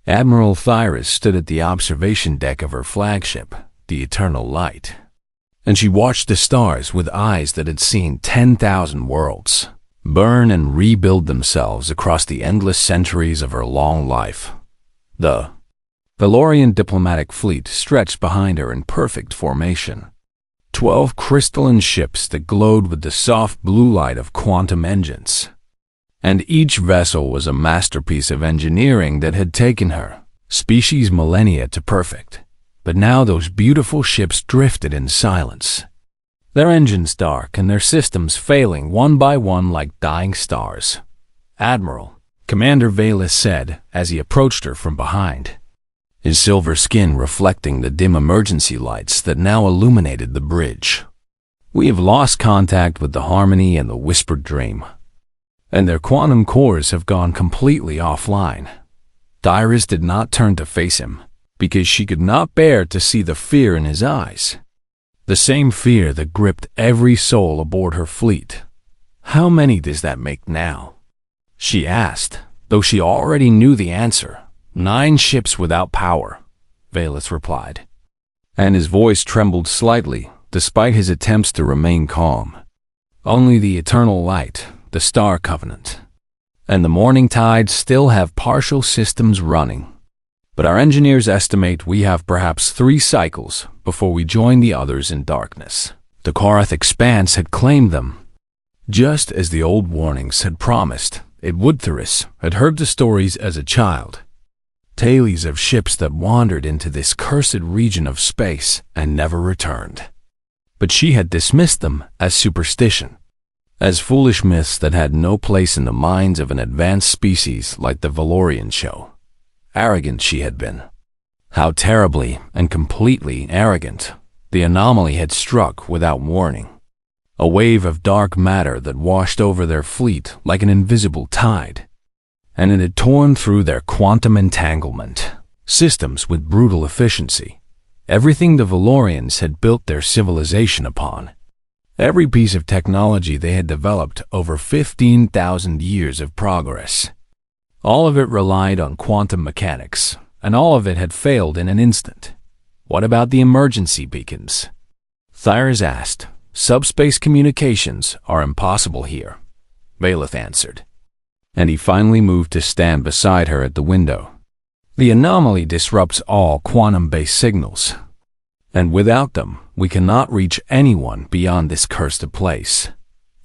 Admiral Thyris stood at the observation deck of her flagship, the Eternal Light, and she watched the stars with eyes that had seen 10,000 worlds burn and rebuild themselves across the endless centuries of her long life. The Valorian diplomatic fleet stretched behind her in perfect formation. 12 crystalline ships that glowed with the soft blue light of quantum engines. And each vessel was a masterpiece of engineering that had taken her species millennia to perfect. But now those beautiful ships drifted in silence, their engines dark and their systems failing one by one like dying stars. "Admiral," Commander Valus said as he approached her from behind, his silver skin reflecting the dim emergency lights that now illuminated the bridge. "We have lost contact with the Harmony and the Whispered Dream, and their quantum cores have gone completely offline." Thyris did not turn to face him, because she could not bear to see the fear in his eyes. The same fear that gripped every soul aboard her fleet. "How many does that make now?" she asked, though she already knew the answer. 9 ships without power," Valus replied, and his voice trembled slightly despite his attempts to remain calm. "Only the Eternal Light, the Star Covenant, and the Morning Tide still have partial systems running. But our engineers estimate we have perhaps 3 cycles before we join the others in darkness." The Korath Expanse had claimed them, just as the old warnings had promised. Thyris had heard the stories as a child, tales of ships that wandered into this cursed region of space and never returned. But she had dismissed them as superstition, as foolish myths that had no place in the minds of an advanced species like the Valorian show. Arrogant she had been. How terribly and completely arrogant. The anomaly had struck without warning. A wave of dark matter that washed over their fleet like an invisible tide. And it had torn through their quantum entanglement systems with brutal efficiency. Everything the Valorians had built their civilization upon. Every piece of technology they had developed over 15,000 years of progress. All of it relied on quantum mechanics, and all of it had failed in an instant. "What about the emergency beacons?" Thyris asked. "Subspace communications are impossible here," Valus answered, and he finally moved to stand beside her at the window. "The anomaly disrupts all quantum-based signals, and without them, we cannot reach anyone beyond this cursed place."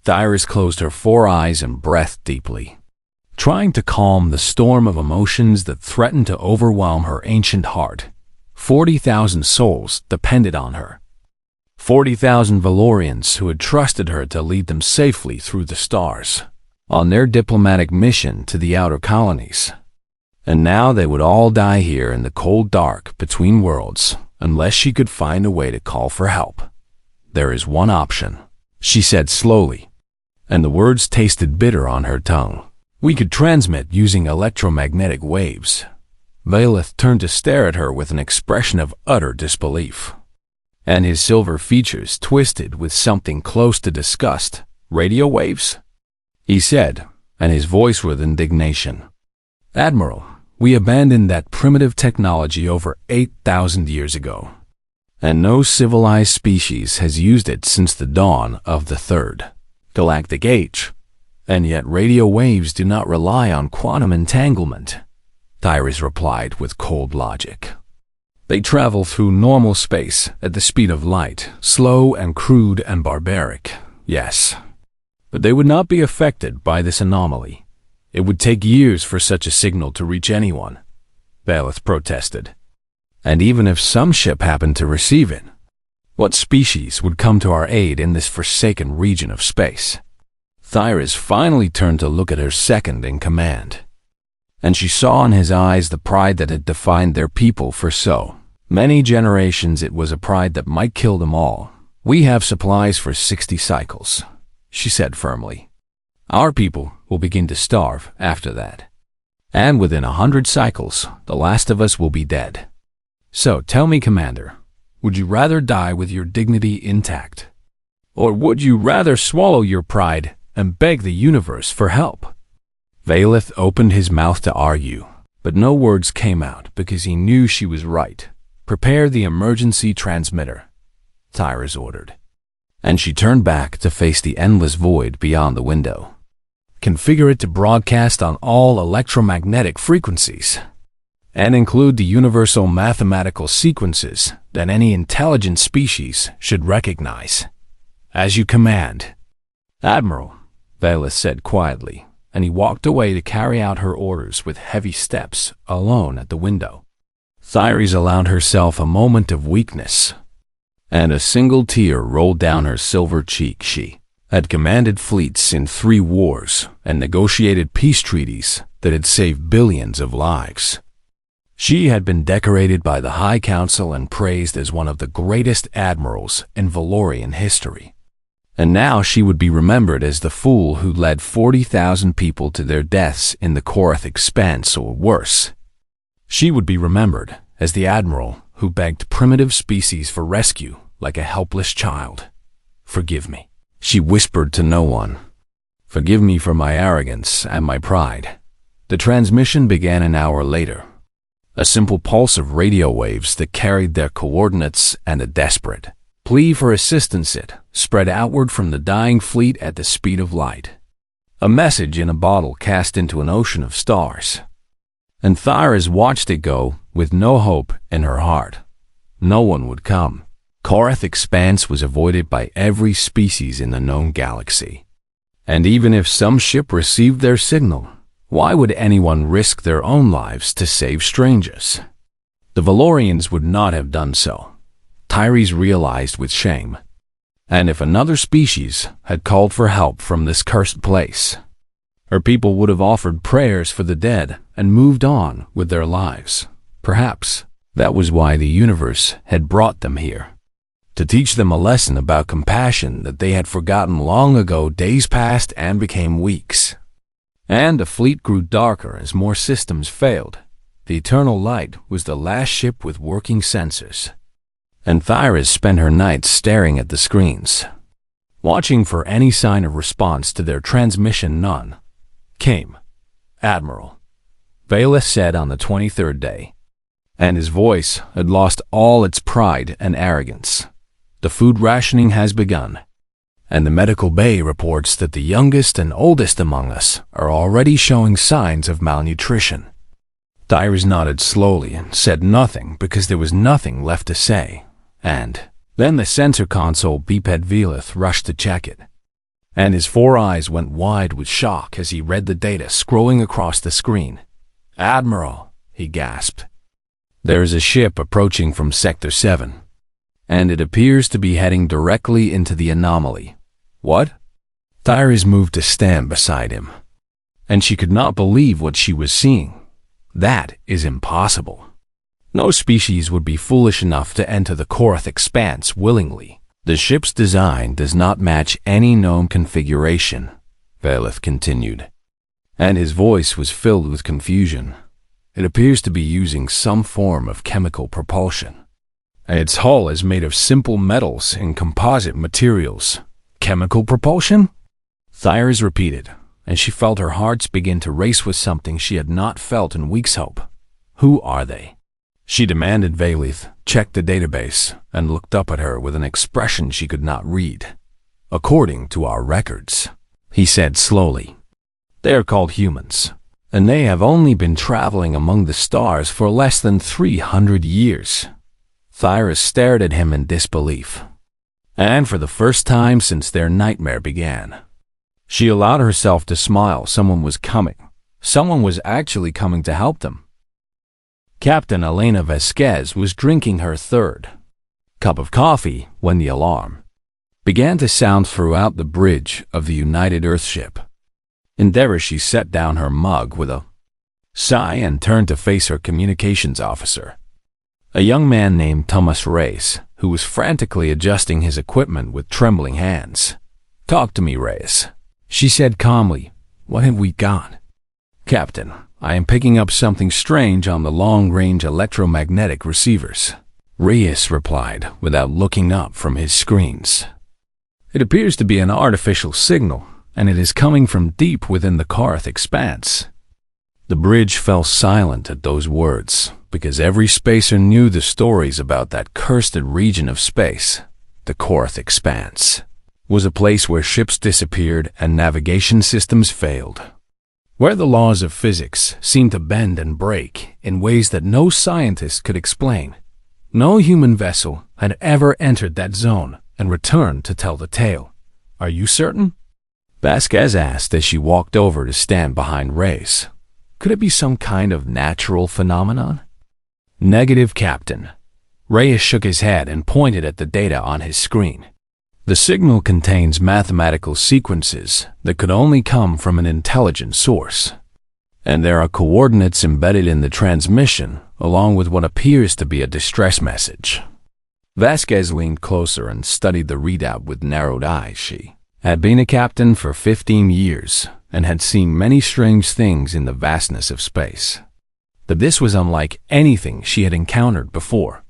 Thyris closed her 4 eyes and breathed deeply, trying to calm the storm of emotions that threatened to overwhelm her ancient heart. 40,000 souls depended on her. 40,000 Valorians who had trusted her to lead them safely through the stars, on their diplomatic mission to the outer colonies. And now they would all die here in the cold dark between worlds, unless she could find a way to call for help. "There is one option," she said slowly, and the words tasted bitter on her tongue. "We could transmit using electromagnetic waves." Valus turned to stare at her with an expression of utter disbelief, and his silver features twisted with something close to disgust. "Radio waves?" he said, and his voice with indignation. "Admiral, we abandoned that primitive technology over 8,000 years ago, and no civilized species has used it since the dawn of the Third Galactic Age. And yet radio waves do not rely on quantum entanglement," Thyris replied with cold logic. "They travel through normal space at the speed of light, slow and crude and barbaric, yes. But they would not be affected by this anomaly. It would take years for such a signal to reach anyone," Valus protested. "And even if some ship happened to receive it, what species would come to our aid in this forsaken region of space?" Thyris finally turned to look at her second in command, and she saw in his eyes the pride that had defined their people for so many generations. It was a pride that might kill them all. "We have supplies for 60 cycles," she said firmly. "Our people will begin to starve after that. And within 100 cycles, the last of us will be dead. So tell me, Commander, would you rather die with your dignity intact? Or would you rather swallow your pride and beg the universe for help?" Valus opened his mouth to argue, But no words came out because he knew she was right. "Prepare the emergency transmitter," Tyrus ordered. And she turned back to face the endless void beyond the window. "Configure it to broadcast on all electromagnetic frequencies, and include the universal mathematical sequences that any intelligent species should recognize. As you command." "Admiral," Velas said quietly, and he walked away to carry out her orders with heavy steps, alone at the window. Thyres allowed herself a moment of weakness, and a single tear rolled down her silver cheek. She had commanded fleets in 3 wars and negotiated peace treaties that had saved billions of lives. She had been decorated by the High Council and praised as one of the greatest admirals in Valorian history. And now she would be remembered as the fool who led 40,000 people to their deaths in the Korath Expanse, or worse. She would be remembered as the admiral who begged primitive species for rescue like a helpless child. "Forgive me," she whispered to no one. "Forgive me for my arrogance and my pride." The transmission began an hour later. A simple pulse of radio waves that carried their coordinates and a desperate plea for assistance. It spread outward from the dying fleet at the speed of light. A message in a bottle cast into an ocean of stars. And Thyres watched it go with no hope in her heart. No one would come. Korath Expanse was avoided by every species in the known galaxy. And even if some ship received their signal, why would anyone risk their own lives to save strangers? The Valorians would not have done so, Tyrese realized with shame. And if another species had called for help from this cursed place, her people would have offered prayers for the dead and moved on with their lives. Perhaps that was why the universe had brought them here, to teach them a lesson about compassion that they had forgotten long ago. Days passed and became weeks, and the fleet grew darker as more systems failed. The Eternal Light was the last ship with working sensors, and Thyres spent her nights staring at the screens, watching for any sign of response to their transmission. None came. "Admiral," Velas said on the 23rd day, and his voice had lost all its pride and arrogance. "The food rationing has begun, and the medical bay reports that the youngest and oldest among us are already showing signs of malnutrition." Thyres nodded slowly and said nothing because there was nothing left to say. And then the sensor console beeped. Velith rushed to check it, and his 4 eyes went wide with shock as he read the data scrolling across the screen. "Admiral," he gasped, "there is a ship approaching from Sector 7, and it appears to be heading directly into the anomaly." "What?" Thyres moved to stand beside him, and she could not believe what she was seeing. "That is impossible. No species would be foolish enough to enter the Korath Expanse willingly. The ship's design does not match any known configuration," Velith continued, and his voice was filled with confusion. "It appears to be using some form of chemical propulsion. Its hull is made of simple metals and composite materials." "Chemical propulsion?" Thyres repeated, and she felt her hearts begin to race with something she had not felt in weeks. "Hope. Who are they?" she demanded. Velith checked the database and looked up at her with an expression she could not read. "According to our records," he said slowly, "they are called humans, and they have only been traveling among the stars for less than 300 years. Thyres stared at him in disbelief, and for the first time since their nightmare began, she allowed herself to smile. Someone was coming. Someone was actually coming to help them. Captain Elena Vasquez was drinking her 3rd cup of coffee when the alarm began to sound throughout the bridge of the United Earthship. Endeavor, she set down her mug with a sigh and turned to face her communications officer, a young man named Thomas Reyes, who was frantically adjusting his equipment with trembling hands. "Talk to me, Reyes," she said calmly. "What have we got?" "Captain, I am picking up something strange on the long-range electromagnetic receivers," Reyes replied without looking up from his screens. "It appears to be an artificial signal, and it is coming from deep within the Korath Expanse." The bridge fell silent at those words, because every spacer knew the stories about that cursed region of space. The Korth Expanse was a place where ships disappeared and navigation systems failed, where the laws of physics seemed to bend and break in ways that no scientist could explain. No human vessel had ever entered that zone and returned to tell the tale. "Are you certain?" Vasquez asked as she walked over to stand behind Reyes. "Could it be some kind of natural phenomenon?" "Negative, Captain." Reyes shook his head and pointed at the data on his screen. "The signal contains mathematical sequences that could only come from an intelligent source. And there are coordinates embedded in the transmission, along with what appears to be a distress message." Vasquez leaned closer and studied the readout with narrowed eyes. She had been a captain for 15 years and had seen many strange things in the vastness of space. But this was unlike anything she had encountered before.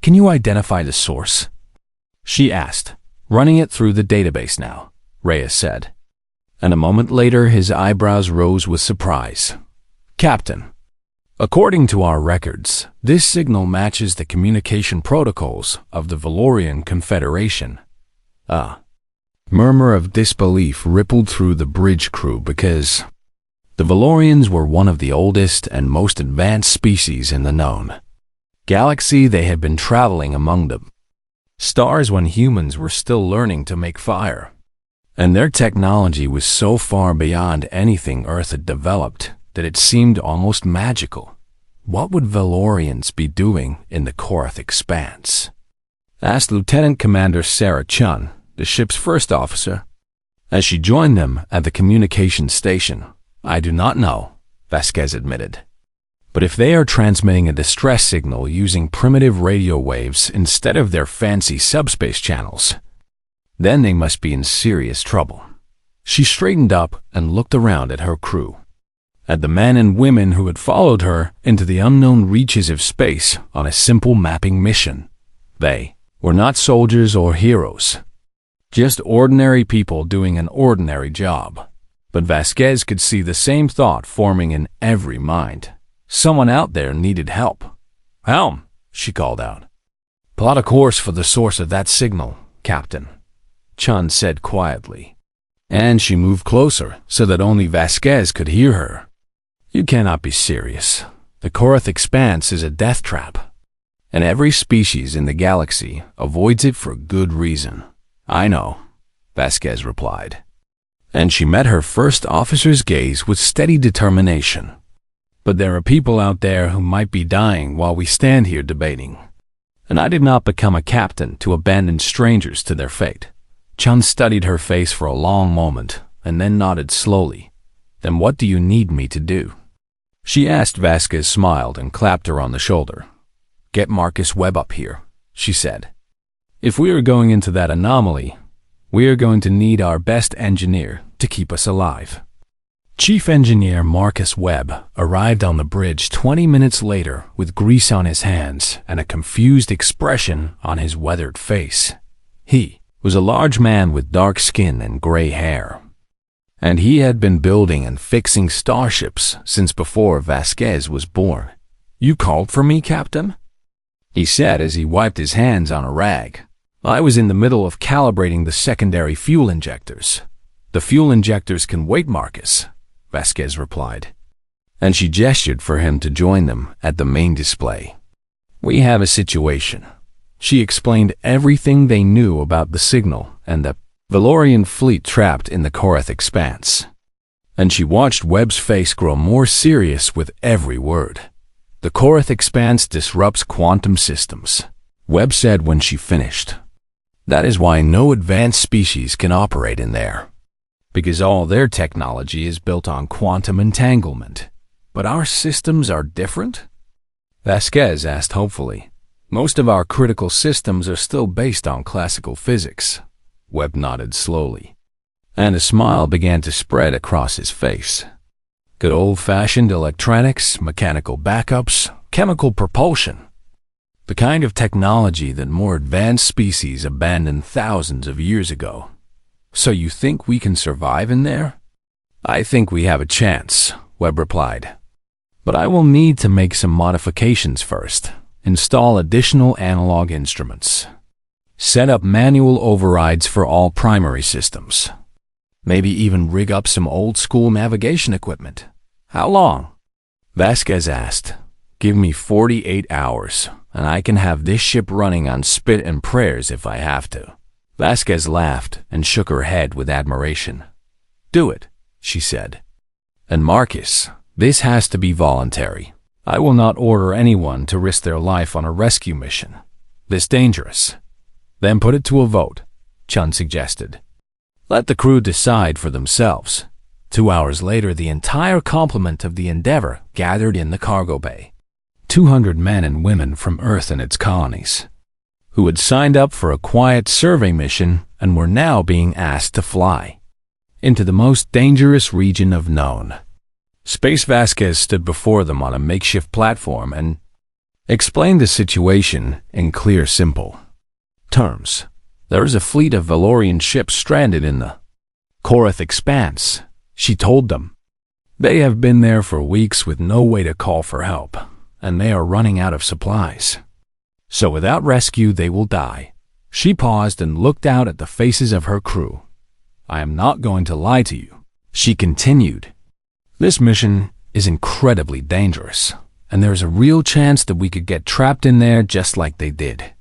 "Can you identify the source?" she asked. "Running it through the database now," Reyes said. And a moment later his eyebrows rose with surprise. "Captain, according to our records, this signal matches the communication protocols of the Valorian Confederation." A murmur of disbelief rippled through the bridge crew because the Valorians were one of the oldest and most advanced species in the known galaxy. They had been traveling among the stars when humans were still learning to make fire, and their technology was so far beyond anything Earth had developed that it seemed almost magical. What would Valorians be doing in the Korth Expanse? Asked Lieutenant Commander Sarah Chun, the ship's first officer, as she joined them at the communications station. "I do not know," Vasquez admitted. "But if they are transmitting a distress signal using primitive radio waves instead of their fancy subspace channels, then they must be in serious trouble." She straightened up and looked around at her crew, at the men and women who had followed her into the unknown reaches of space on a simple mapping mission. They were not soldiers or heroes, just ordinary people doing an ordinary job. But Vasquez could see the same thought forming in every mind. Someone out there needed help. "Helm," she called out. "Plot a course for the source of that signal, Captain," Chun said quietly. And she moved closer so that only Vasquez could hear her. "You cannot be serious. The Korth Expanse is a death trap, and every species in the galaxy avoids it for good reason." "I know," Vasquez replied. And she met her first officer's gaze with steady determination. "But there are people out there who might be dying while we stand here debating. And I did not become a captain to abandon strangers to their fate." Chun studied her face for a long moment and then nodded slowly. "Then what do you need me to do?" she asked. Vasquez smiled and clapped her on the shoulder. "Get Marcus Webb up here," she said. "If we are going into that anomaly, we are going to need our best engineer to keep us alive." Chief Engineer Marcus Webb arrived on the bridge 20 minutes later with grease on his hands and a confused expression on his weathered face. He was a large man with dark skin and gray hair, and he had been building and fixing starships since before Vasquez was born. "You called for me, Captain?" he said as he wiped his hands on a rag. "I was in the middle of calibrating the secondary fuel injectors." "The fuel injectors can wait, Marcus," Vasquez replied, and she gestured for him to join them at the main display. "We have a situation." She explained everything they knew about the signal and the Valorian fleet trapped in the Korth Expanse. And she watched Webb's face grow more serious with every word. "The Korth Expanse disrupts quantum systems," Webb said when she finished. "That is why no advanced species can operate in there, because all their technology is built on quantum entanglement. But our systems are different?" Vasquez asked hopefully. "Most of our critical systems are still based on classical physics." Webb nodded slowly, and a smile began to spread across his face. "Good old-fashioned electronics, mechanical backups, chemical propulsion. The kind of technology that more advanced species abandoned thousands of years ago. So you think we can survive in there?" "I think we have a chance," Webb replied. But I will need to make some modifications first. Install additional analog instruments. Set up manual overrides for all primary systems. Maybe even rig up some old-school navigation equipment. How long? Vasquez asked. Give me 48 hours, and I can have this ship running on spit and prayers if I have to. Vasquez laughed and shook her head with admiration. Do it, she said. And Marcus, this has to be voluntary. I will not order anyone to risk their life on a rescue mission. This dangerous. Then put it to a vote, Chun suggested. Let the crew decide for themselves. 2 hours later, the entire complement of the Endeavor gathered in the cargo bay. 200 men and women from Earth and its colonies, who had signed up for a quiet survey mission and were now being asked to fly into the most dangerous region of known. Space Vasquez stood before them on a makeshift platform and explained the situation in clear, simple terms. There is a fleet of Valorian ships stranded in the Korath Expanse, she told them. They have been there for weeks with no way to call for help, and they are running out of supplies. So without rescue, they will die. She paused and looked out at the faces of her crew. I am not going to lie to you, she continued. This mission is incredibly dangerous, and there is a real chance that we could get trapped in there just like they did.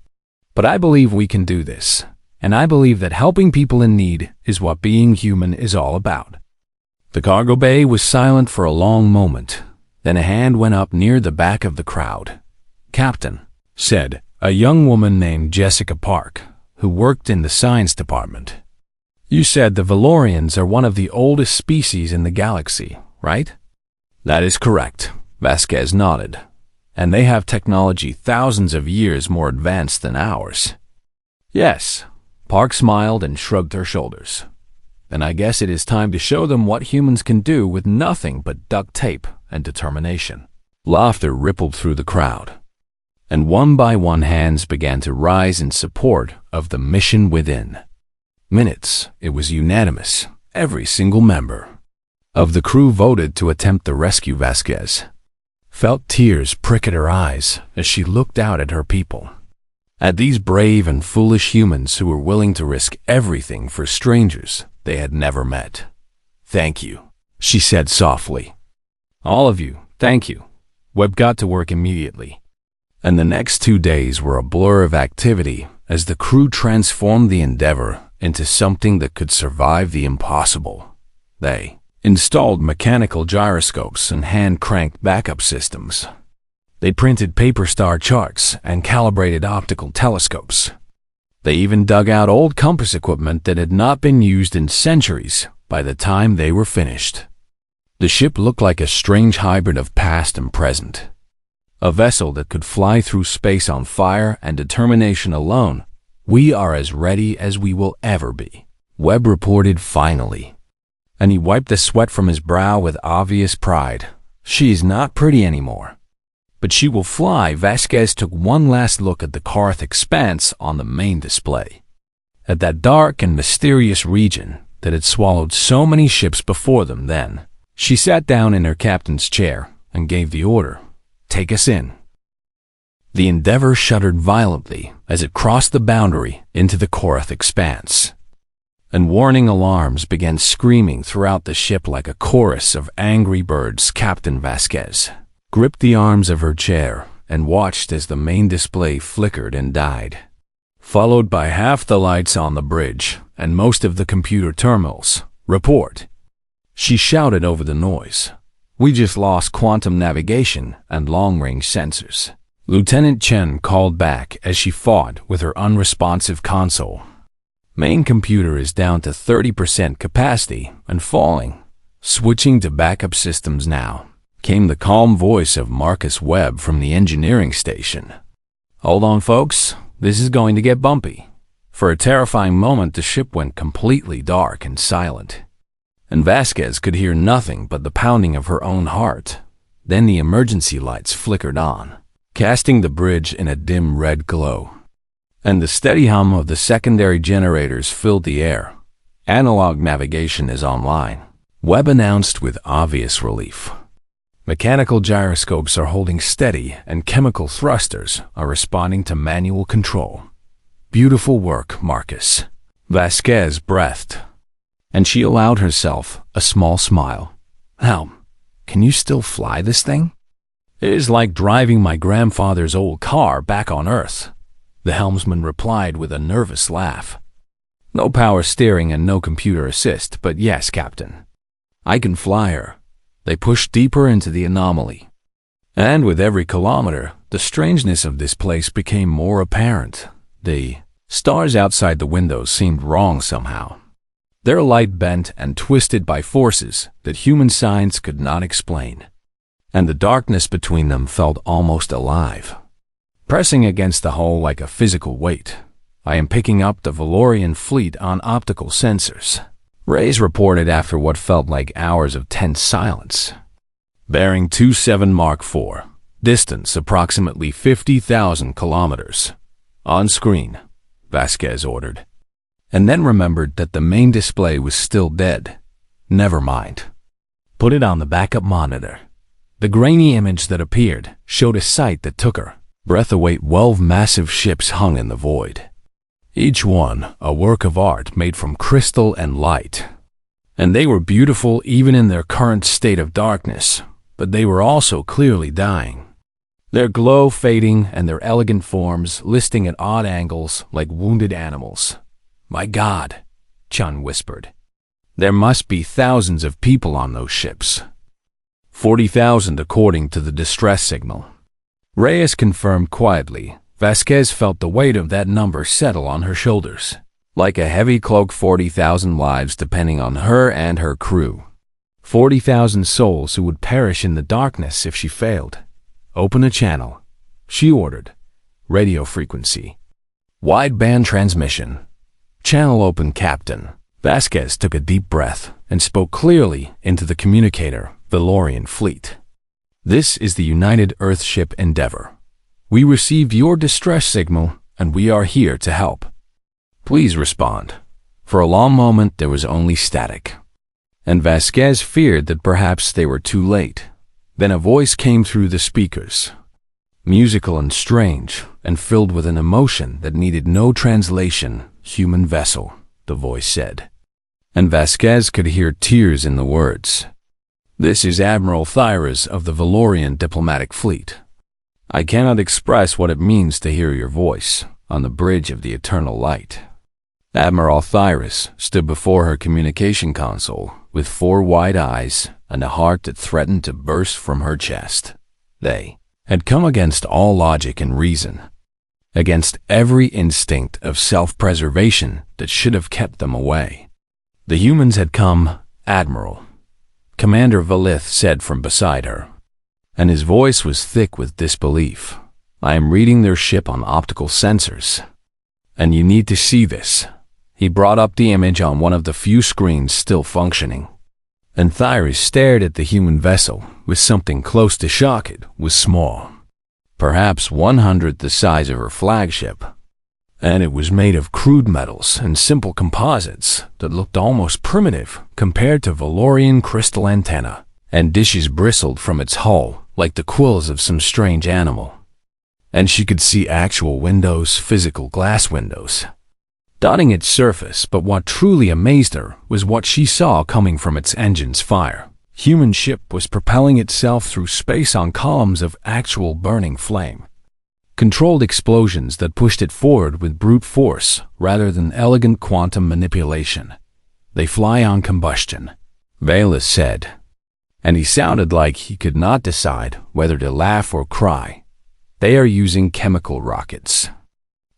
But I believe we can do this, and I believe that helping people in need is what being human is all about. The cargo bay was silent for a long moment. Then a hand went up near the back of the crowd. Captain, said a young woman named Jessica Park, who worked in the science department. You said the Valorians are one of the oldest species in the galaxy, right? That is correct, Vasquez nodded. And they have technology thousands of years more advanced than ours. Yes, Park smiled and shrugged her shoulders. Then I guess it is time to show them what humans can do with nothing but duct tape and determination. Laughter rippled through the crowd, and one by one hands began to rise in support of the mission within. Minutes, it was unanimous. Every single member of the crew voted to attempt the rescue. Vasquez felt tears prick at her eyes as she looked out at her people, at these brave and foolish humans who were willing to risk everything for strangers they had never met. Thank you, she said softly. All of you, thank you. Webb got to work immediately. And the next 2 days were a blur of activity as the crew transformed the Endeavor into something that could survive the impossible. They installed mechanical gyroscopes and hand-cranked backup systems. They printed paper star charts and calibrated optical telescopes. They even dug out old compass equipment that had not been used in centuries by the time they were finished. The ship looked like a strange hybrid of past and present. A vessel that could fly through space on fire and determination alone. We are as ready as we will ever be, Webb reported finally. And he wiped the sweat from his brow with obvious pride. She is not pretty anymore, but she will fly. Vasquez took one last look at the Korath Expanse on the main display, at that dark and mysterious region that had swallowed so many ships before them. Then she sat down in her captain's chair and gave the order, take us in. The Endeavor shuddered violently as it crossed the boundary into the Korath Expanse, and warning alarms began screaming throughout the ship like a chorus of angry birds. Captain Vasquez gripped the arms of her chair and watched as the main display flickered and died, followed by half the lights on the bridge and most of the computer terminals. Report, she shouted over the noise. We just lost quantum navigation and long-range sensors. Lieutenant Chen called back as she fought with her unresponsive console. Main computer is down to 30% capacity and falling. Switching to backup systems now, came the calm voice of Marcus Webb from the engineering station. Hold on, folks. This is going to get bumpy. For a terrifying moment, the ship went completely dark and silent, and Vasquez could hear nothing but the pounding of her own heart. Then the emergency lights flickered on, casting the bridge in a dim red glow, and the steady hum of the secondary generators filled the air. Analog navigation is online, Webb announced with obvious relief. Mechanical gyroscopes are holding steady and chemical thrusters are responding to manual control. Beautiful work, Marcus. Vasquez breathed, and she allowed herself a small smile. How? Can you still fly this thing? It is like driving my grandfather's old car back on Earth, the helmsman replied with a nervous laugh. No power steering and no computer assist, but yes, Captain. I can fly her. They pushed deeper into the anomaly. And with every kilometer, the strangeness of this place became more apparent. The stars outside the windows seemed wrong somehow. Their light bent and twisted by forces that human science could not explain. And the darkness between them felt almost alive. Pressing against the hull like a physical weight, I am picking up the Valorian fleet on optical sensors. Reyes reported after what felt like hours of tense silence. Bearing 27 Mark IV, distance approximately 50,000 kilometers. On screen, Vasquez ordered. And then remembered that the main display was still dead. Never mind. Put it on the backup monitor. The grainy image that appeared showed a sight that took her breath away. 12 massive ships hung in the void. Each one a work of art made from crystal and light. And they were beautiful even in their current state of darkness, but they were also clearly dying. Their glow fading and their elegant forms listing at odd angles like wounded animals. My God, Chun whispered. There must be thousands of people on those ships. 40,000 according to the distress signal. Reyes confirmed quietly. Vasquez felt the weight of that number settle on her shoulders. Like a heavy cloak, 40,000 lives depending on her and her crew. 40,000 souls who would perish in the darkness if she failed. Open a channel, she ordered. Radio frequency. Wideband transmission. Channel open, Captain. Vasquez took a deep breath and spoke clearly into the communicator, Valorian fleet. This is the United Earthship Endeavor. We received your distress signal, and we are here to help. Please respond. For a long moment, there was only static. And Vasquez feared that perhaps they were too late. Then a voice came through the speakers. Musical and strange, and filled with an emotion that needed no translation. Human vessel, the voice said. And Vasquez could hear tears in the words. This is Admiral Thyras of the Valorian diplomatic fleet. I cannot express what it means to hear your voice on the bridge of the eternal light. Admiral Thyras stood before her communication console with 4 wide eyes and a heart that threatened to burst from her chest. They had come against all logic and reason, against every instinct of self-preservation that should have kept them away. The humans had come, Admiral, Commander Valith said from beside her, and his voice was thick with disbelief. I am reading their ship on optical sensors, and you need to see this. He brought up the image on one of the few screens still functioning, and Thyras stared at the human vessel with something close to shock. It was small, perhaps 1/100th the size of her flagship, and it was made of crude metals and simple composites that looked almost primitive compared to Valorian crystal antenna, and dishes bristled from its hull like the quills of some strange animal. And she could see actual windows, physical glass windows, dotting its surface, but what truly amazed her was what she saw coming from its engine's fire. Human ship was propelling itself through space on columns of actual burning flame. Controlled explosions that pushed it forward with brute force rather than elegant quantum manipulation. They fly on combustion, Valith said, and he sounded like he could not decide whether to laugh or cry. They are using chemical rockets.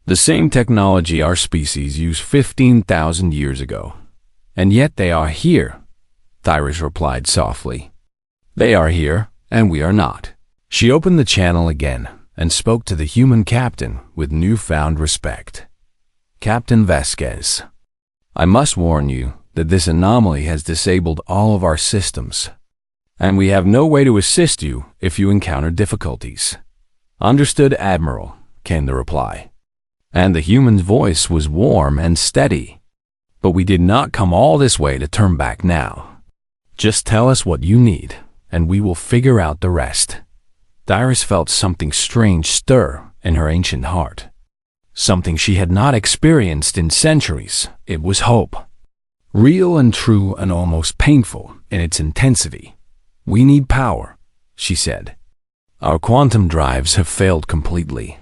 The same technology our species used 15,000 years ago. And yet they are here, Thyras replied softly. They are here, and we are not. She opened the channel again and spoke to the human captain with newfound respect. Captain Vasquez, I must warn you that this anomaly has disabled all of our systems, and we have no way to assist you if you encounter difficulties. Understood, Admiral, came the reply. And the human's voice was warm and steady. But we did not come all this way to turn back now. Just tell us what you need, and we will figure out the rest." Thyris felt something strange stir in her ancient heart. Something she had not experienced in centuries. It was hope. Real and true and almost painful in its intensity. "We need power," she said. "Our quantum drives have failed completely.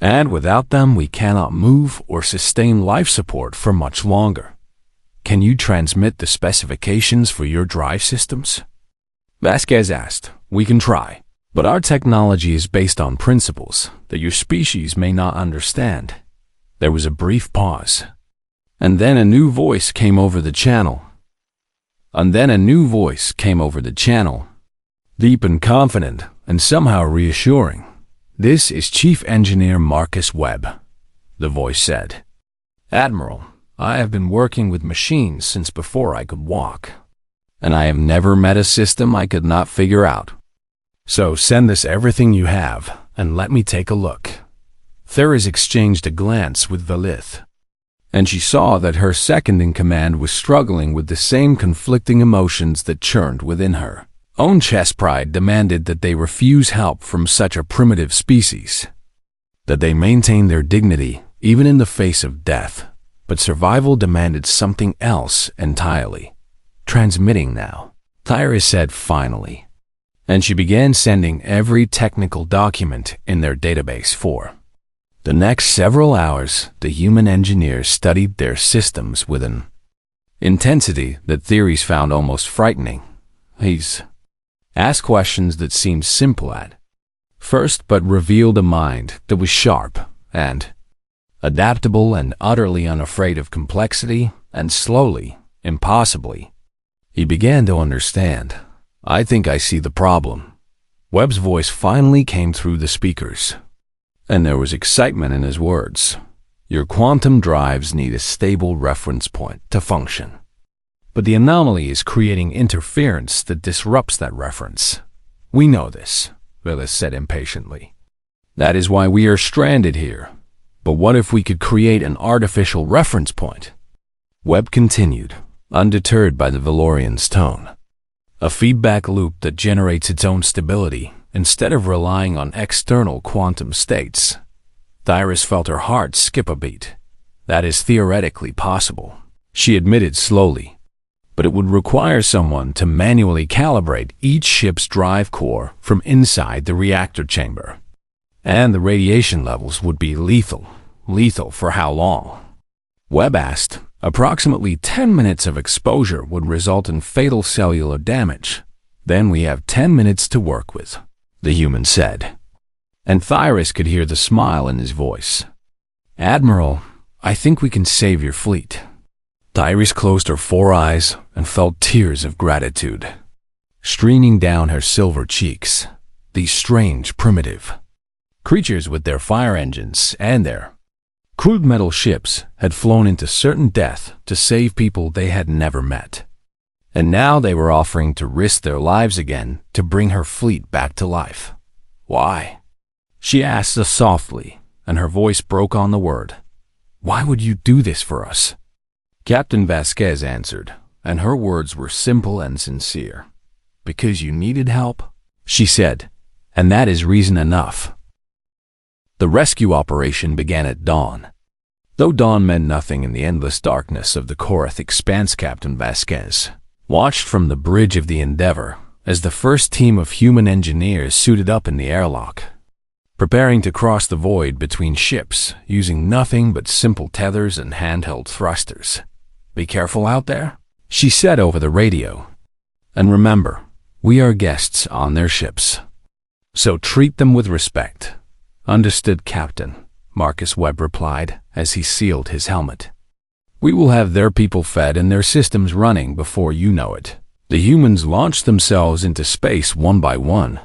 And without them we cannot move or sustain life support for much longer. Can you transmit the specifications for your drive systems?" Vasquez asked. "We can try, but our technology is based on principles that your species may not understand." There was a brief pause. And then a new voice came over the channel. Deep and confident, and somehow reassuring. "This is Chief Engineer Marcus Webb," the voice said. "Admiral, I have been working with machines since before I could walk, and I have never met a system I could not figure out. So send us everything you have, and let me take a look." Thyris exchanged a glance with Valith, and she saw that her second-in-command was struggling with the same conflicting emotions that churned within her. Own chest pride demanded that they refuse help from such a primitive species, that they maintain their dignity even in the face of death, but survival demanded something else entirely. "Transmitting now," Thyris said finally, and she began sending every technical document in their database for. The next several hours, the human engineers studied their systems with an intensity that Thyris found almost frightening. He's asked questions that seemed simple at first but revealed a mind that was sharp and adaptable and utterly unafraid of complexity, and slowly, impossibly, he began to understand. "I think I see the problem." Webb's voice finally came through the speakers, and there was excitement in his words. "Your quantum drives need a stable reference point to function. But the anomaly is creating interference that disrupts that reference. We know this," Willis said impatiently. "That is why we are stranded here. But what if we could create an artificial reference point?" Webb continued, undeterred by the Valorian's tone. "A feedback loop that generates its own stability instead of relying on external quantum states." Thyris felt her heart skip a beat. "That is theoretically possible," she admitted slowly. "But it would require someone to manually calibrate each ship's drive core from inside the reactor chamber. And the radiation levels would be lethal. Lethal for how long?" Webb asked. "Approximately 10 minutes of exposure would result in fatal cellular damage. Then we have 10 minutes to work with," the human said. And Thyris could hear the smile in his voice. "Admiral, I think we can save your fleet." Thyris closed her 4 eyes and felt tears of gratitude streaming down her silver cheeks. These strange, primitive creatures with their fire engines and their crude metal ships had flown into certain death to save people they had never met. And now they were offering to risk their lives again to bring her fleet back to life. "Why?" she asked us softly, and her voice broke on the word. "Why would you do this for us?" Captain Vasquez answered, and her words were simple and sincere. "Because you needed help," she said, "and that is reason enough." The rescue operation began at dawn. Though dawn meant nothing in the endless darkness of the Korath expanse, Captain Vasquez watched from the bridge of the Endeavor as the first team of human engineers suited up in the airlock, preparing to cross the void between ships using nothing but simple tethers and handheld thrusters. "Be careful out there," she said over the radio. "And remember, we are guests on their ships. So treat them with respect." "Understood, Captain," Marcus Webb replied as he sealed his helmet. "We will have their people fed and their systems running before you know it." The humans launched themselves into space one by one.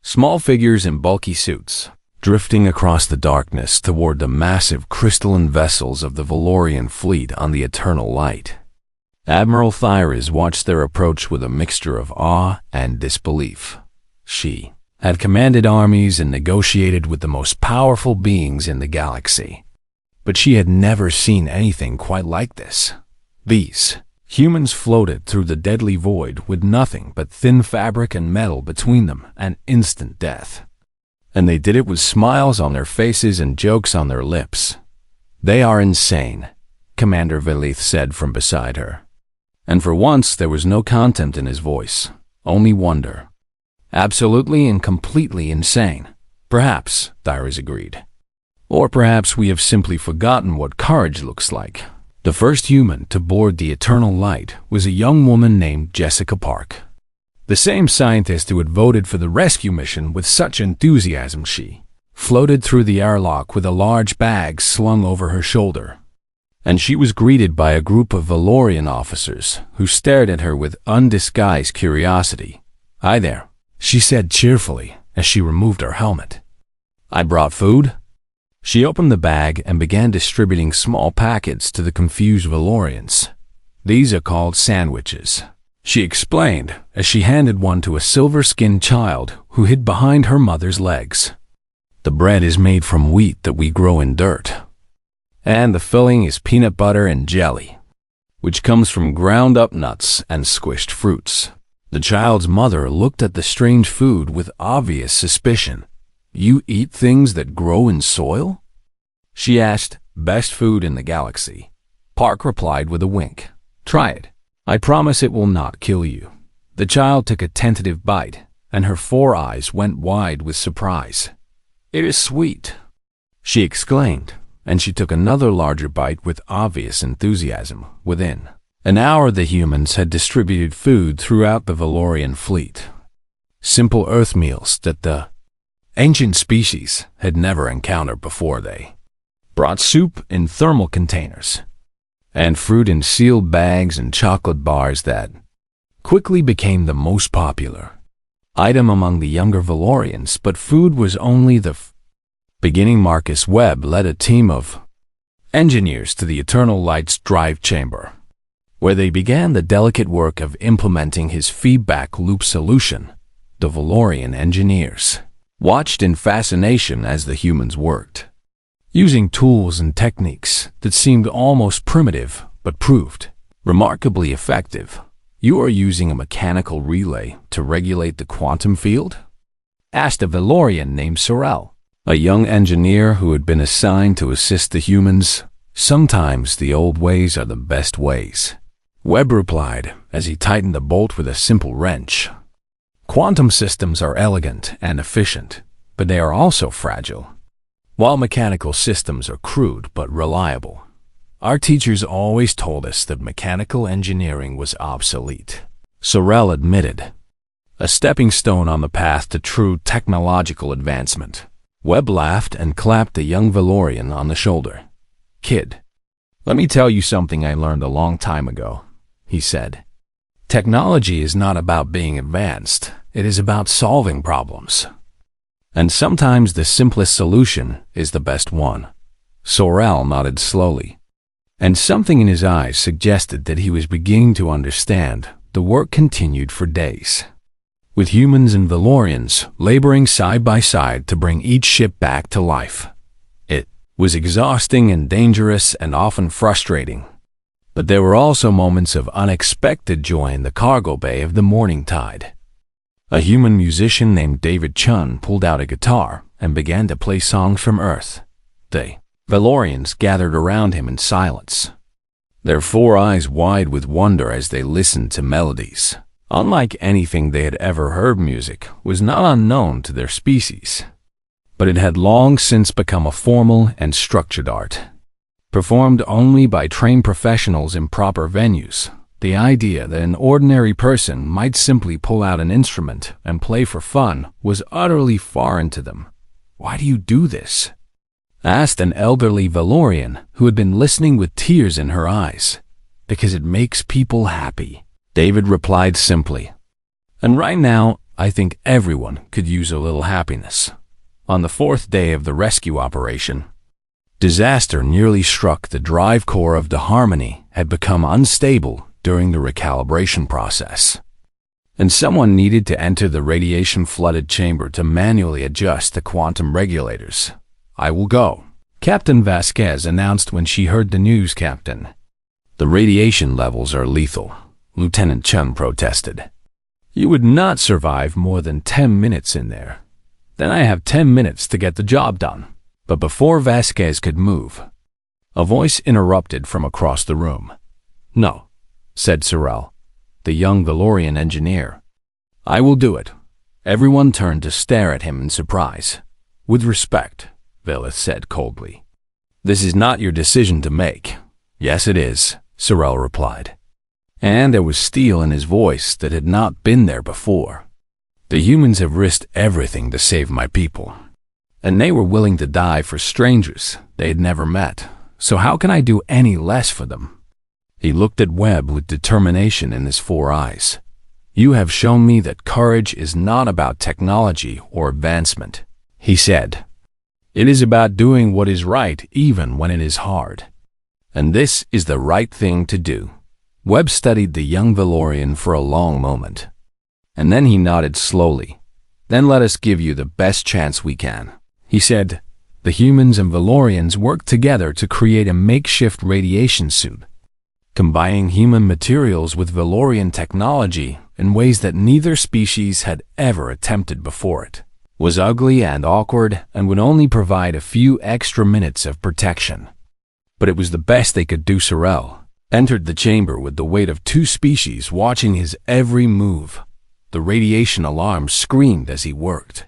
Small figures in bulky suits, drifting across the darkness toward the massive crystalline vessels of the Valorian fleet on the Eternal Light. Admiral Thyris watched their approach with a mixture of awe and disbelief. She had commanded armies and negotiated with the most powerful beings in the galaxy, but she had never seen anything quite like this. These Humans floated through the deadly void with nothing but thin fabric and metal between them and instant death. And they did it with smiles on their faces and jokes on their lips. "They are insane," Commander Velith said from beside her. And for once there was no contempt in his voice, only wonder. "Absolutely and completely insane." "Perhaps," Dyrus agreed. "Or perhaps we have simply forgotten what courage looks like." The first human to board the Eternal Light was a young woman named Jessica Park. The same scientist who had voted for the rescue mission with such enthusiasm. She floated through the airlock with a large bag slung over her shoulder. And she was greeted by a group of Valorian officers who stared at her with undisguised curiosity. "Hi there," she said cheerfully as she removed her helmet. "I brought food." She opened the bag and began distributing small packets to the confused Valorians. "These are called sandwiches," she explained as she handed one to a silver-skinned child who hid behind her mother's legs. "The bread is made from wheat that we grow in dirt. And the filling is peanut butter and jelly, which comes from ground-up nuts and squished fruits." The child's mother looked at the strange food with obvious suspicion. "You eat things that grow in soil?" she asked. "Best food in the galaxy," Park replied with a wink. "Try it. I promise it will not kill you." The child took a tentative bite, and her 4 eyes went wide with surprise. "It is sweet," she exclaimed, and she took another larger bite with obvious enthusiasm. Within an hour, the humans had distributed food throughout the Valorian fleet. Simple Earth meals that the ancient species had never encountered before. They brought soup in thermal containers, and fruit in sealed bags, and chocolate bars that quickly became the most popular item among the younger Valorians. But food was only the beginning. Marcus Webb led a team of engineers to the Eternal Light's drive chamber, where they began the delicate work of implementing his feedback loop solution. The Valorian engineers watched in fascination as the humans worked, using tools and techniques that seemed almost primitive but proved remarkably effective. "You are using a mechanical relay to regulate the quantum field?" asked a Valorian named Sorel, a young engineer who had been assigned to assist the humans. "Sometimes the old ways are the best ways," Webb replied as he tightened the bolt with a simple wrench. "Quantum systems are elegant and efficient, but they are also fragile, while mechanical systems are crude but reliable. Our teachers always told us that mechanical engineering was obsolete," Sorel admitted. "A stepping stone on the path to true technological advancement." Webb laughed and clapped the young Valorian on the shoulder. "Kid, let me tell you something I learned a long time ago," he said. "Technology is not about being advanced. It is about solving problems. And sometimes the simplest solution is the best one." Sorel nodded slowly, and something in his eyes suggested that he was beginning to understand. The work continued for days, with humans and Valorians laboring side by side to bring each ship back to life. It was exhausting and dangerous and often frustrating, but there were also moments of unexpected joy in the cargo bay of the Morning Tide. A human musician named David Chun pulled out a guitar and began to play songs from Earth. The Valorians gathered around him in silence, their 4 eyes wide with wonder as they listened to melodies unlike anything they had ever heard. Music was not unknown to their species, but it had long since become a formal and structured art, performed only by trained professionals in proper venues. The idea that an ordinary person might simply pull out an instrument and play for fun was utterly foreign to them. "Why do you do this?" asked an elderly Valorian who had been listening with tears in her eyes. "Because it makes people happy," David replied simply. "And right now, I think everyone could use a little happiness." On the 4th day of the rescue operation, disaster nearly struck. The drive core of the Harmony had become unstable during the recalibration process, and someone needed to enter the radiation-flooded chamber to manually adjust the quantum regulators. "I will go," Captain Vasquez announced when she heard the news. "Captain, The radiation levels are lethal, Lieutenant Chun protested. You would not survive more than 10 minutes in there. Then I have 10 minutes to get the job done. But before Vasquez could move, a voice interrupted from across the room. No, said Sorrel, the young Valorian engineer. I will do it. Everyone turned to stare at him in surprise. With respect, Velith said coldly. This is not your decision to make. Yes, it is, Sorrel replied. And there was steel in his voice that had not been there before. The humans have risked everything to save my people. And they were willing to die for strangers they had never met. So how can I do any less for them? He looked at Webb with determination in his 4 eyes. You have shown me that courage is not about technology or advancement, he said. It is about doing what is right even when it is hard. And this is the right thing to do. Webb studied the young Valorian for a long moment. And then he nodded slowly. Then let us give you the best chance we can, he said. The humans and Valorians worked together to create a makeshift radiation suit, combining human materials with Valorian technology in ways that neither species had ever attempted before. It was ugly and awkward and would only provide a few extra minutes of protection. But it was the best they could do. Sorrel entered the chamber with the weight of 2 species watching his every move. The radiation alarm screamed as he worked.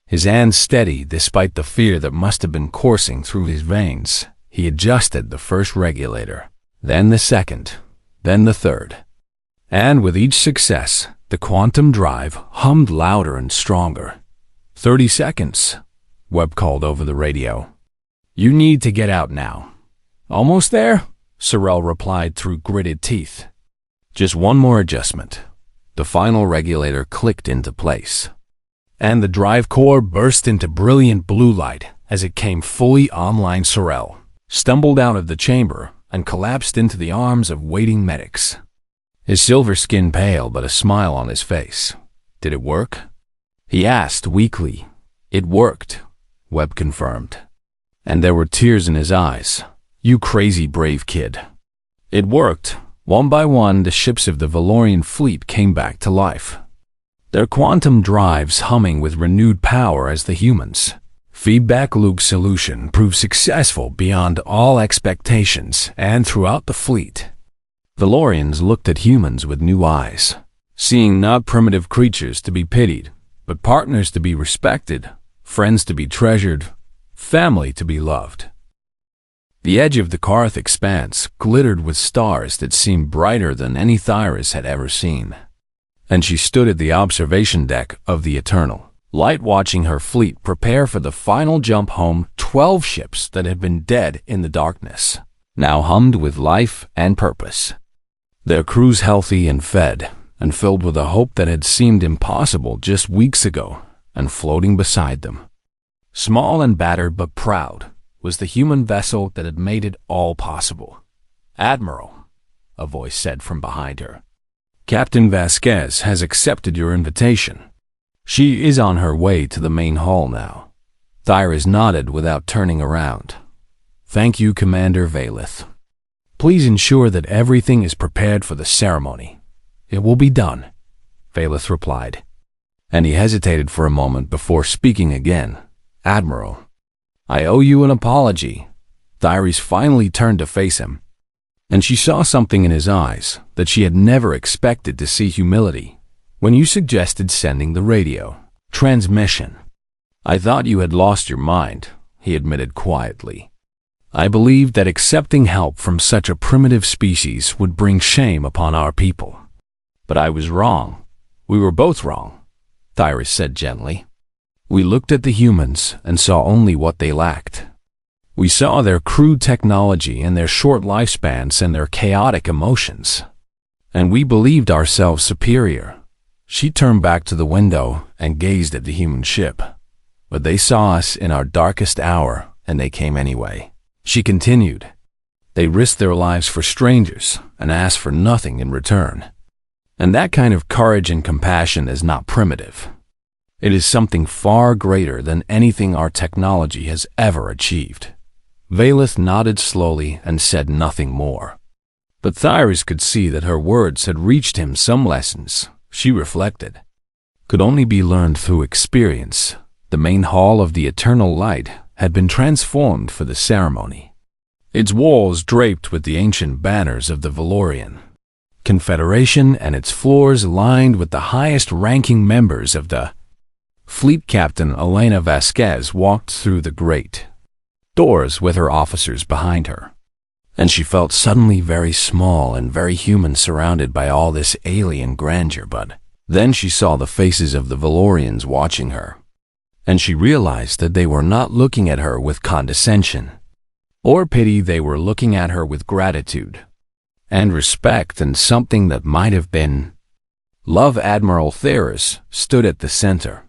His hands steady despite the fear that must have been coursing through his veins. He adjusted the first regulator, then the second, then the third. And with each success, the quantum drive hummed louder and stronger. 30 seconds, Webb called over the radio. You need to get out now. Almost there, Sorrel replied through gritted teeth. Just one more adjustment. The final regulator clicked into place. And the drive core burst into brilliant blue light as it came fully online. Sorrel stumbled out of the chamber and collapsed into the arms of waiting medics. His silver skin pale but a smile on his face. Did it work? He asked weakly. It worked, Webb confirmed. And there were tears in his eyes. You crazy brave kid. It worked. One by one, the ships of the Valorian fleet came back to life. Their quantum drives humming with renewed power as the humans' feedback loop solution proved successful beyond all expectations, and throughout the fleet, Valorians looked at humans with new eyes, seeing not primitive creatures to be pitied, but partners to be respected, friends to be treasured, family to be loved. The edge of the Karth expanse glittered with stars that seemed brighter than any Thyris had ever seen. And she stood at the observation deck of the Eternal Light watching her fleet prepare for the final jump home. 12 ships that had been dead in the darkness now hummed with life and purpose. Their crews healthy and fed, and filled with a hope that had seemed impossible just weeks ago, and floating beside them. Small and battered but proud was the human vessel that had made it all possible. Admiral, a voice said from behind her. Captain Vasquez has accepted your invitation. She is on her way to the main hall now. Thyris nodded without turning around. Thank you, Commander Velith. Please ensure that everything is prepared for the ceremony. It will be done, Velith replied. And he hesitated for a moment before speaking again. Admiral, I owe you an apology. Thyris finally turned to face him, and she saw something in his eyes that she had never expected to see: humility. When you suggested sending the radio transmission, I thought you had lost your mind, he admitted quietly. I believed that accepting help from such a primitive species would bring shame upon our people. But I was wrong. We were both wrong, Thyris said gently. We looked at the humans and saw only what they lacked. We saw their crude technology and their short lifespans and their chaotic emotions. And we believed ourselves superior. She turned back to the window and gazed at the human ship. But they saw us in our darkest hour, and they came anyway. She continued. They risked their lives for strangers and asked for nothing in return. And that kind of courage and compassion is not primitive. It is something far greater than anything our technology has ever achieved. Velith nodded slowly and said nothing more. But Thyris could see that her words had reached him. Some lessons, she reflected, could only be learned through experience. The main hall of the Eternal Light had been transformed for the ceremony, its walls draped with the ancient banners of the Valorian Confederation and its floors lined with the highest-ranking members of the fleet. Captain Elena Vasquez walked through the great doors with her officers behind her, and she felt suddenly very small and very human surrounded by all this alien grandeur. But then she saw the faces of the Valorians watching her, and she realized that they were not looking at her with condescension or pity. They were looking at her with gratitude and respect and something that might have been love. Admiral Thyris stood at the center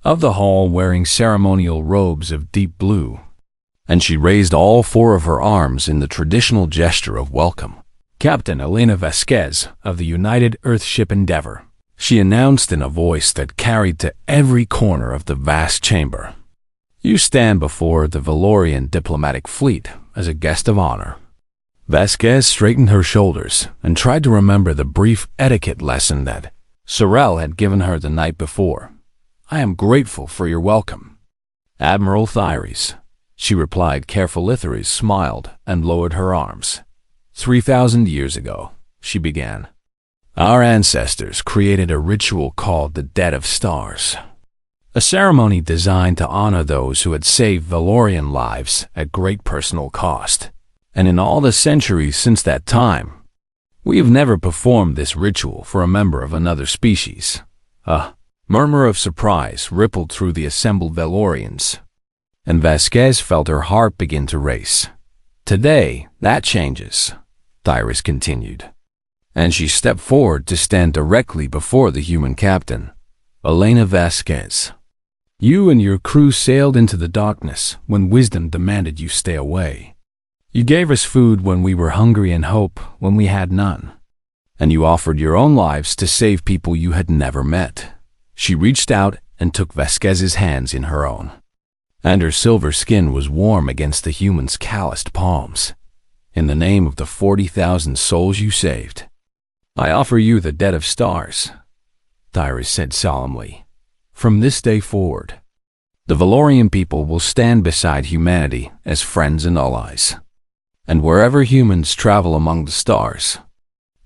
of the hall wearing ceremonial robes of deep blue, and she raised all four of her arms in the traditional gesture of welcome. Captain Elena Vasquez of the United Earthship Endeavor, she announced in a voice that carried to every corner of the vast chamber. You stand before the Valorian diplomatic fleet as a guest of honor. Vasquez straightened her shoulders and tried to remember the brief etiquette lesson that Sorel had given her the night before. I am grateful for your welcome, Admiral Thyris, she replied carefully. Thyris smiled and lowered her arms. 3,000 years ago, she began, our ancestors created a ritual called the Dead of Stars, a ceremony designed to honor those who had saved Valorian lives at great personal cost. And in all the centuries since that time, we have never performed this ritual for a member of another species. A murmur of surprise rippled through the assembled Valorians, and Vasquez felt her heart begin to race. Today, that changes, Thyris continued, and she stepped forward to stand directly before the human captain. Elena Vasquez, you and your crew sailed into the darkness when wisdom demanded you stay away. You gave us food when we were hungry and hope when we had none. And you offered your own lives to save people you had never met. She reached out and took Vasquez's hands in her own, and her silver skin was warm against the human's calloused palms. In the name of the 40,000 souls you saved, I offer you the Dead of Stars, Thyris said solemnly. From this day forward, the Valorian people will stand beside humanity as friends and allies. And wherever humans travel among the stars,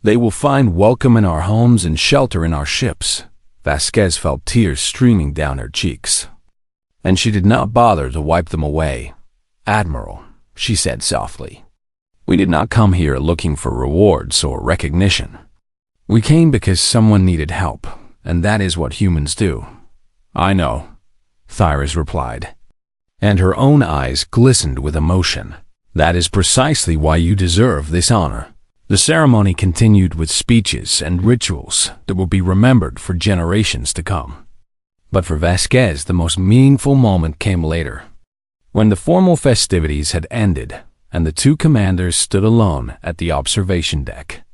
they will find welcome in our homes and shelter in our ships. Vasquez felt tears streaming down her cheeks, and she did not bother to wipe them away. Admiral, she said softly, we did not come here looking for rewards or recognition. We came because someone needed help, and that is what humans do. I know, Thyris replied, and her own eyes glistened with emotion. That is precisely why you deserve this honor. The ceremony continued with speeches and rituals that will be remembered for generations to come. But for Vasquez, the most meaningful moment came later, when the formal festivities had ended and the two commanders stood alone at the observation deck.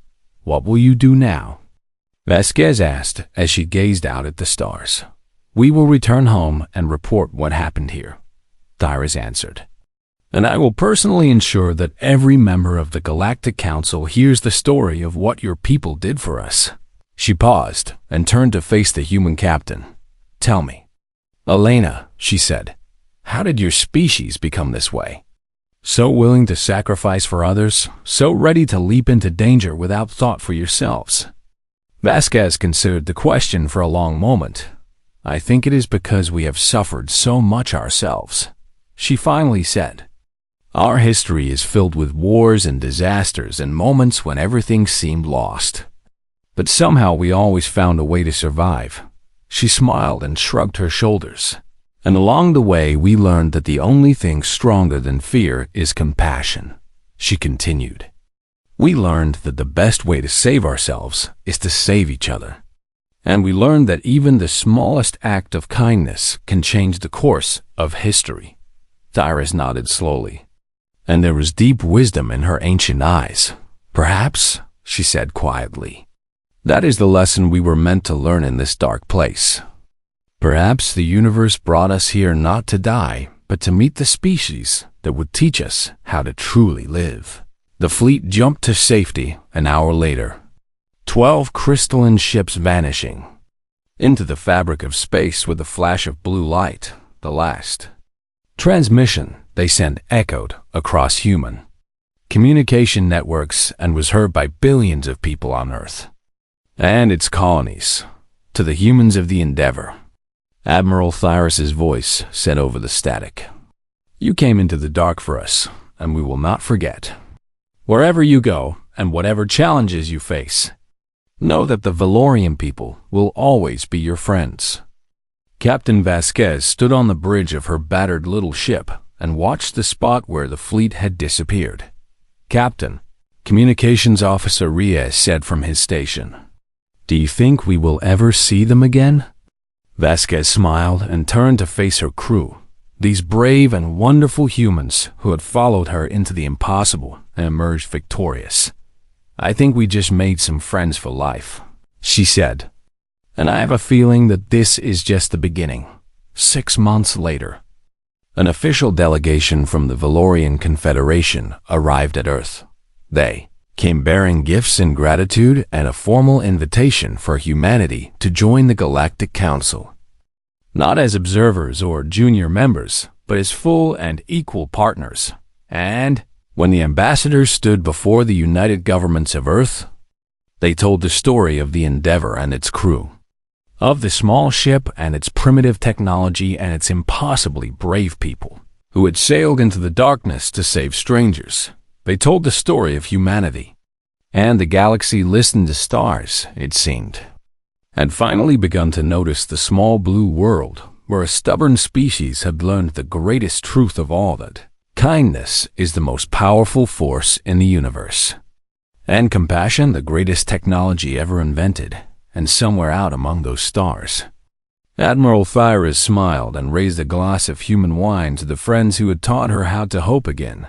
What will you do now? Vasquez asked as she gazed out at the stars. We will return home and report what happened here, Thyris answered. And I will personally ensure that every member of the Galactic Council hears the story of what your people did for us. She paused and turned to face the human captain. Tell me, Elena, she said, how did your species become this way? So willing to sacrifice for others, so ready to leap into danger without thought for yourselves. Vasquez considered the question for a long moment. I think it is because we have suffered so much ourselves, she finally said. Our history is filled with wars and disasters and moments when everything seemed lost. But somehow we always found a way to survive. She smiled and shrugged her shoulders. And along the way we learned that the only thing stronger than fear is compassion, she continued. We learned that the best way to save ourselves is to save each other. And we learned that even the smallest act of kindness can change the course of history. Thyris nodded slowly, and there was deep wisdom in her ancient eyes. Perhaps, she said quietly, that is the lesson we were meant to learn in this dark place. Perhaps the universe brought us here not to die, but to meet the species that would teach us how to truly live. The fleet jumped to safety an hour later. 12 crystalline ships vanishing into the fabric of space with a flash of blue light, the last transmission they sent echoed across human communication networks and was heard by billions of people on Earth and its colonies. To the humans of the Endeavor, Admiral Thyrus's voice said over the static, "You came into the dark for us, and we will not forget. Wherever you go, and whatever challenges you face, know that the Valorian people will always be your friends." Captain Vasquez stood on the bridge of her battered little ship and watched the spot where the fleet had disappeared. "Captain," Communications Officer Reyes said from his station, "do you think we will ever see them again?" Vasquez smiled and turned to face her crew, these brave and wonderful humans who had followed her into the impossible and emerged victorious. "I think we just made some friends for life," she said. "And I have a feeling that this is just the beginning." 6 months later, an official delegation from the Valorian Confederation arrived at Earth. They came bearing gifts in gratitude and a formal invitation for humanity to join the Galactic Council, not as observers or junior members, but as full and equal partners. And when the ambassadors stood before the United Governments of Earth, they told the story of the Endeavor and its crew, of the small ship and its primitive technology and its impossibly brave people who had sailed into the darkness to save strangers. They told the story of humanity, and the galaxy listened to stars, it seemed, had finally begun to notice the small blue world where a stubborn species had learned the greatest truth of all, that kindness is the most powerful force in the universe, and compassion the greatest technology ever invented, and somewhere out among those stars. Admiral Thyrus smiled and raised a glass of human wine to the friends who had taught her how to hope again.